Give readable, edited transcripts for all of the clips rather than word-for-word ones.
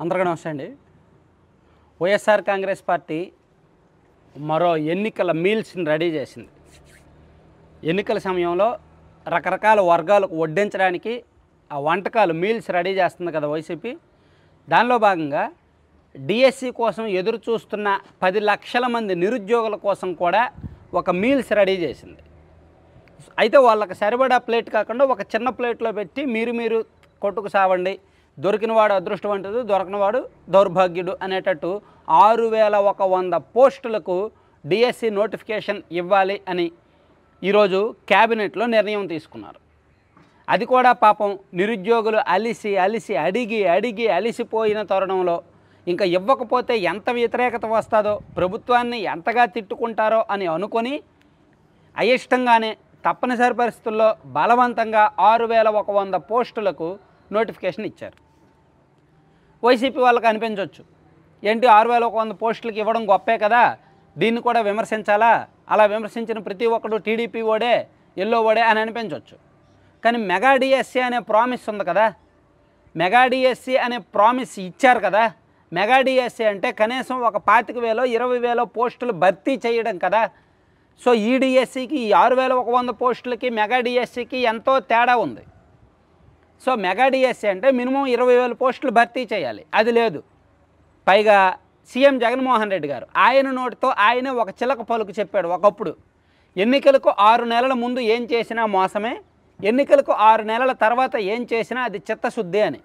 అందరికీ నమస్తే అండి. వైఎస్ఆర్ కాంగ్రెస్ పార్టీ మరో ఎన్నికల మీల్స్ని రెడీ చేసింది. ఎన్నికల సమయంలో రకరకాల వర్గాలకు వడ్డించడానికి ఆ వంటకాలు మీల్స్ రెడీ చేస్తుంది కదా వైసీపీ. దానిలో భాగంగా డిఎస్సి కోసం ఎదురు చూస్తున్న 10 లక్షల మంది నిరుద్యోగుల కోసం కూడా ఒక మీల్స్ రెడీ చేసింది. అయితే వాళ్ళకి సరిపడా ప్లేట్ కాకుండా ఒక చిన్న ప్లేట్లో పెట్టి మీరు కొట్టుకు సావండి, దొరికినవాడు అదృష్టవంతుడు, దొరకనివాడు దౌర్భాగ్యుడు అనేటట్టు 6100 పోస్టులకు డిఎస్సి నోటిఫికేషన్ ఇవ్వాలి అని ఈరోజు క్యాబినెట్లో నిర్ణయం తీసుకున్నారు. అది కూడా పాపం నిరుద్యోగులు అలిసి అడిగి అలిసిపోయిన తరుణంలో ఇంకా ఇవ్వకపోతే ఎంత వ్యతిరేకత వస్తుందో, ప్రభుత్వాన్ని ఎంతగా తిట్టుకుంటారో అని అనుకొని అయిష్టంగానే తప్పనిసరి పరిస్థితుల్లో బలవంతంగా 6100 పోస్టులకు నోటిఫికేషన్ ఇచ్చారు. వైసీపీ వాళ్ళకి అనిపించవచ్చు, ఏంటి 6100 పోస్టులకి ఇవ్వడం గొప్పే కదా, దీన్ని కూడా విమర్శించాలా, అలా విమర్శించిన ప్రతి ఒక్కడు టీడీపీ ఓడే ఎల్లో ఓడే అని అనిపించవచ్చు. కానీ మెగా డిఎస్సి అనే ప్రామిస్ ఉంది కదా, మెగా డిఎస్సి అనే ప్రామిస్ ఇచ్చారు కదా. మెగా డిఎస్సి అంటే కనీసం ఒక 25,000 20,000 పోస్టులు భర్తీ చేయడం కదా. సో ఈ డిఎస్సికి ఈ 6100 పోస్టులకి మెగా డిఎస్సికి ఎంతో తేడా ఉంది. సో మెగా డిఎస్సి అంటే మినిమం 20,000 పోస్టులు భర్తీ చేయాలి, అది లేదు. పైగా సీఎం జగన్మోహన్ రెడ్డి గారు ఆయన నోటితో ఆయనే ఒక చిలక పలుకు చెప్పాడు ఒకప్పుడు, ఎన్నికలకు 6 నెలల ముందు ఏం చేసినా మోసమే, ఎన్నికలకు 6 నెలల తర్వాత ఏం చేసినా అది చిత్తశుద్ధి అని.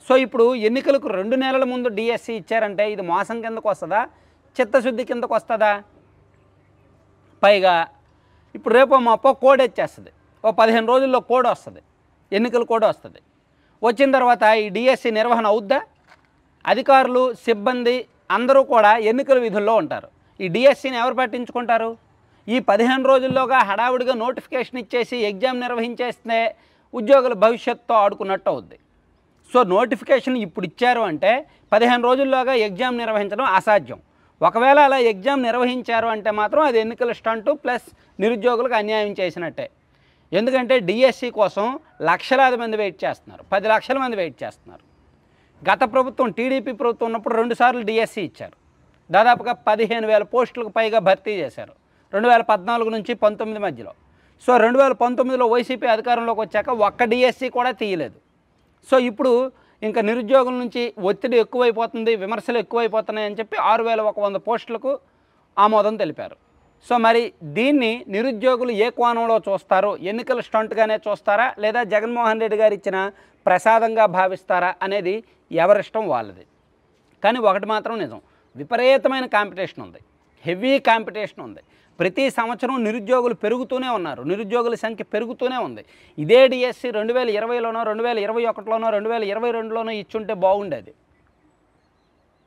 సో ఇప్పుడు ఎన్నికలకు 2 నెలల ముందు డిఎస్సి ఇచ్చారంటే ఇది మోసం కిందకు వస్తుందా, చిత్తశుద్ధి కిందకు వస్తుందా? పైగా ఇప్పుడు రేపో మాపో కోడ్ వచ్చేస్తుంది, ఓ 15 రోజుల్లో కోడ్ వస్తుంది, ఎన్నికల కోడ్ వస్తుంది. వచ్చిన తర్వాత ఈ డిఎస్సి నిర్వహణ అవుద్దా? అధికారులు సిబ్బంది అందరూ కూడా ఎన్నికల విధుల్లో ఉంటారు. ఈ డిఎస్సిని ఎవరు పట్టించుకుంటారు? ఈ 15 రోజుల్లోగా హడావుడిగా నోటిఫికేషన్ ఇచ్చేసి ఎగ్జామ్ నిర్వహించేస్తే ఉద్యోగుల భవిష్యత్తుతో ఆడుకున్నట్టు అవుద్ది. సో నోటిఫికేషన్ ఇప్పుడు ఇచ్చారు అంటే 15 రోజుల్లోగా ఎగ్జామ్ నిర్వహించడం అసాధ్యం. ఒకవేళ అలా ఎగ్జామ్ నిర్వహించారు అంటే మాత్రం అది ఎన్నికల స్టంటు ప్లస్ నిరుద్యోగులకు అన్యాయం చేసినట్టే. ఎందుకంటే డిఎస్సి కోసం లక్షలాది మంది వెయిట్ చేస్తున్నారు, 10 లక్షల మంది వెయిట్ చేస్తున్నారు. గత ప్రభుత్వం టీడీపీ ప్రభుత్వం ఉన్నప్పుడు 2 సార్లు డిఎస్సి ఇచ్చారు, దాదాపుగా 15,000 పోస్టులకు పైగా భర్తీ చేశారు 2014 నుంచి 19 మధ్యలో. సో 2019లో వైసీపీ అధికారంలోకి వచ్చాక ఒక్క డిఎస్సి కూడా తీయలేదు. సో ఇప్పుడు ఇంకా నిరుద్యోగుల నుంచి ఒత్తిడి ఎక్కువైపోతుంది, విమర్శలు ఎక్కువైపోతున్నాయి అని చెప్పి 6100 పోస్టులకు ఆమోదం తెలిపారు. సో మరి దీన్ని నిరుద్యోగులు ఏ కోణంలో చూస్తారు? ఎన్నికల స్టంట్గానే చూస్తారా, లేదా జగన్మోహన్ రెడ్డి గారు ఇచ్చిన ప్రసాదంగా భావిస్తారా అనేది ఎవరిష్టం వాళ్ళది. కానీ ఒకటి మాత్రం నిజం, విపరీతమైన కాంపిటీషన్ ఉంది, హెవీ కాంపిటీషన్ ఉంది. ప్రతి సంవత్సరం నిరుద్యోగులు పెరుగుతూనే ఉన్నారు, నిరుద్యోగుల సంఖ్య పెరుగుతూనే ఉంది. ఇదే డిఎస్సి 2020లోనో 2021లోనో 2022లోనో ఇచ్చుంటే బాగుండేది.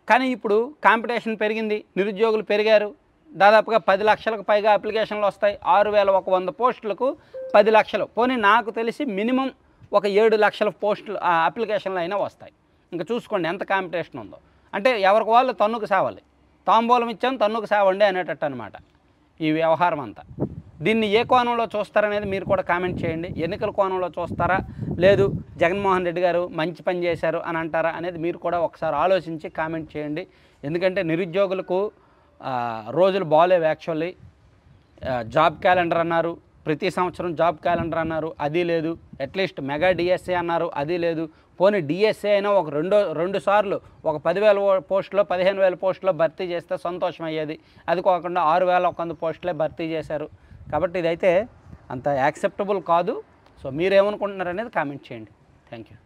కానీ ఇప్పుడు కాంపిటీషన్ పెరిగింది, నిరుద్యోగులు పెరిగారు. దాదాపుగా 10 లక్షలకు పైగా అప్లికేషన్లు వస్తాయి. 6100 పోస్టులకు 10 లక్షలు, పోనీ నాకు తెలిసి మినిమం ఒక 7 లక్షల పోస్టులు అప్లికేషన్లు అయినా వస్తాయి. ఇంకా చూసుకోండి ఎంత కాంపిటీషన్ ఉందో. అంటే ఎవరికి వాళ్ళు తన్నుకు సావాలి, తాంబూలం ఇచ్చాం తన్నుకు సావండి అనేటట్టు అనమాట ఈ వ్యవహారం అంతా. దీన్ని ఏ కోణంలో చూస్తారనేది మీరు కూడా కామెంట్ చేయండి. ఎన్నికల కోణంలో చూస్తారా, లేదు జగన్మోహన్ రెడ్డి గారు మంచి పని చేశారు అని అంటారా అనేది మీరు కూడా ఒకసారి ఆలోచించి కామెంట్ చేయండి. ఎందుకంటే నిరుద్యోగులకు రోజులు బాగాలేవు. యాక్చువల్లీ జాబ్ క్యాలెండర్ అన్నారు, ప్రతి సంవత్సరం జాబ్ క్యాలెండర్ అన్నారు, అది లేదు. అట్లీస్ట్ మెగా డిఎస్సి అన్నారు, అది లేదు. పోనీ డిఎస్సి అయినా ఒక రెండు సార్లు ఒక 10,000 పోస్టులో 15,000 పోస్టులో భర్తీ చేస్తే సంతోషం అయ్యేది. అది కాకుండా 6100 పోస్టులే భర్తీ చేశారు. కాబట్టి ఇదైతే అంత యాక్సెప్టబుల్ కాదు. సో మీరేమనుకుంటున్నారు అనేది కామెంట్ చేయండి. Thank you.